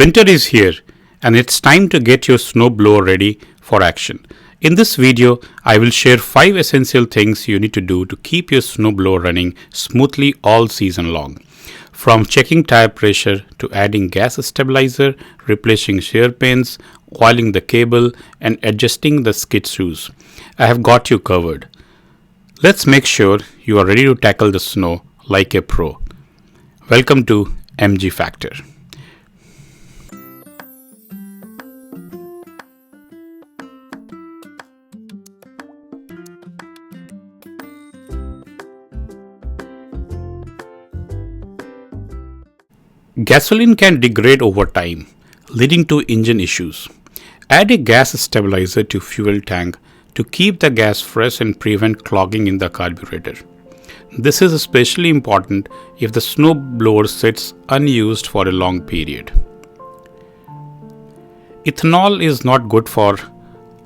Winter is here and it's time to get your snowblower ready for action. In this video, I will share 5 essential things you need to do to keep your snowblower running smoothly all season long. From checking tire pressure to adding gas stabilizer, replacing shear pins, oiling the cable and adjusting the skid shoes, I have got you covered. Let's make sure you are ready to tackle the snow like a pro. Welcome to MG Factor. Gasoline can degrade over time, leading to engine issues. Add a gas stabilizer to fuel tank to keep the gas fresh and prevent clogging in the carburetor. This is especially important if the snowblower sits unused for a long period. Ethanol is not good for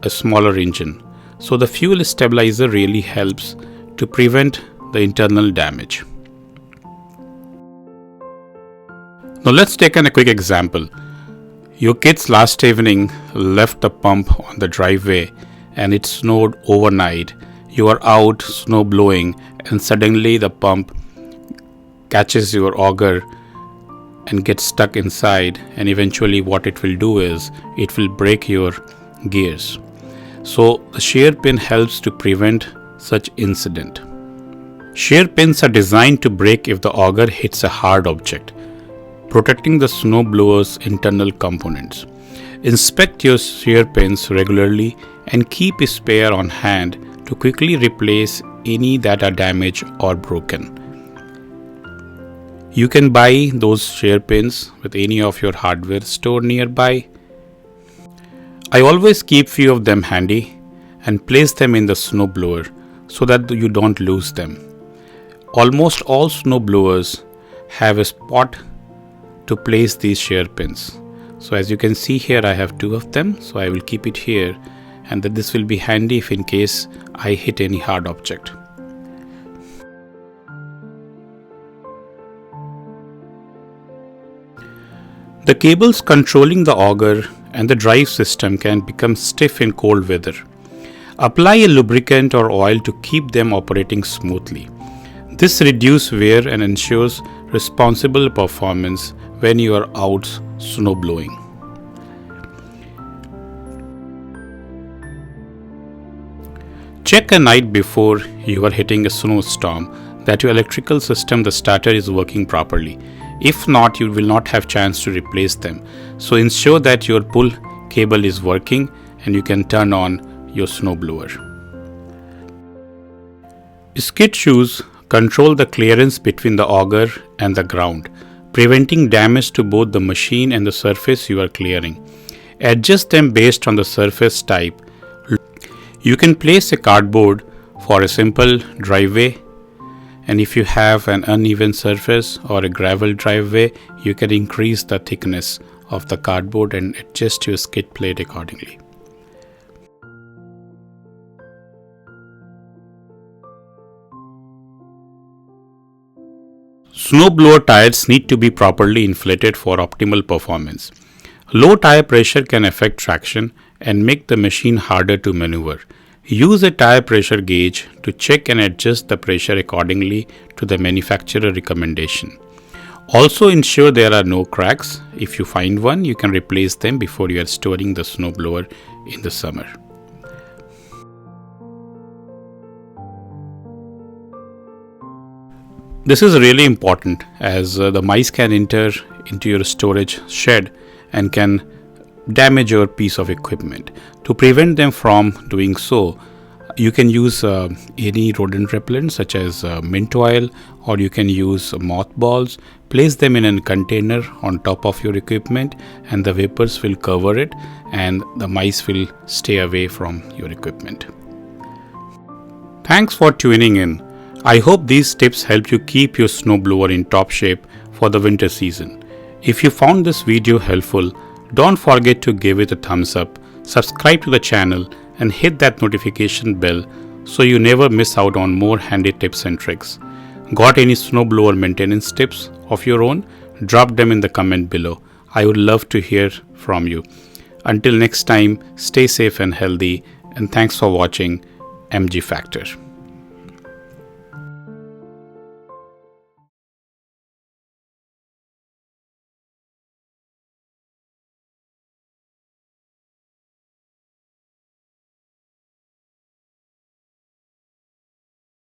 a smaller engine, so the fuel stabilizer really helps to prevent the internal damage. Now let's take a quick example. Your kids last evening left the pump on the driveway and it snowed overnight. You are out snow blowing and suddenly the pump catches your auger and gets stuck inside, and eventually what it will do is it will break your gears. So the shear pin helps to prevent such incident. Shear pins are designed to break if the auger hits a hard object, protecting the snowblower's internal components. Inspect your shear pins regularly and keep a spare on hand to quickly replace any that are damaged or broken. You can buy those shear pins with any of your hardware store nearby. I always keep few of them handy and place them in the snowblower so that you don't lose them. Almost all snowblowers have a spot to place these shear pins. So as you can see here, I have 2 of them, so I will keep it here, and that this will be handy if in case I hit any hard object. The cables controlling the auger and the drive system can become stiff in cold weather. Apply a lubricant or oil to keep them operating smoothly. This reduces wear and ensures responsible performance when you are out snow blowing. Check a night before you are hitting a snowstorm that your electrical system, the starter, is working properly. If not, you will not have chance to replace them. So ensure that your pull cable is working and you can turn on your snowblower. Skid shoes control the clearance between the auger and the ground, preventing damage to both the machine and the surface you are clearing. Adjust them based on the surface type. You can place a cardboard for a simple driveway, and if you have an uneven surface or a gravel driveway, you can increase the thickness of the cardboard and adjust your skid plate accordingly. Snowblower tires need to be properly inflated for optimal performance. Low tire pressure can affect traction and make the machine harder to maneuver. Use a tire pressure gauge to check and adjust the pressure accordingly to the manufacturer recommendation. Also ensure there are no cracks. If you find one, you can replace them before you are storing the snowblower in the summer. This is really important as the mice can enter into your storage shed and can damage your piece of equipment. To prevent them from doing so, you can use any rodent repellent such as mint oil, or you can use mothballs. Place them in a container on top of your equipment and the vapors will cover it and the mice will stay away from your equipment. Thanks for tuning in. I hope these tips help you keep your snowblower in top shape for the winter season. If you found this video helpful, don't forget to give it a thumbs up, subscribe to the channel and hit that notification bell so you never miss out on more handy tips and tricks. Got any snowblower maintenance tips of your own? Drop them in the comment below. I would love to hear from you. Until next time, stay safe and healthy, and thanks for watching MG Factor.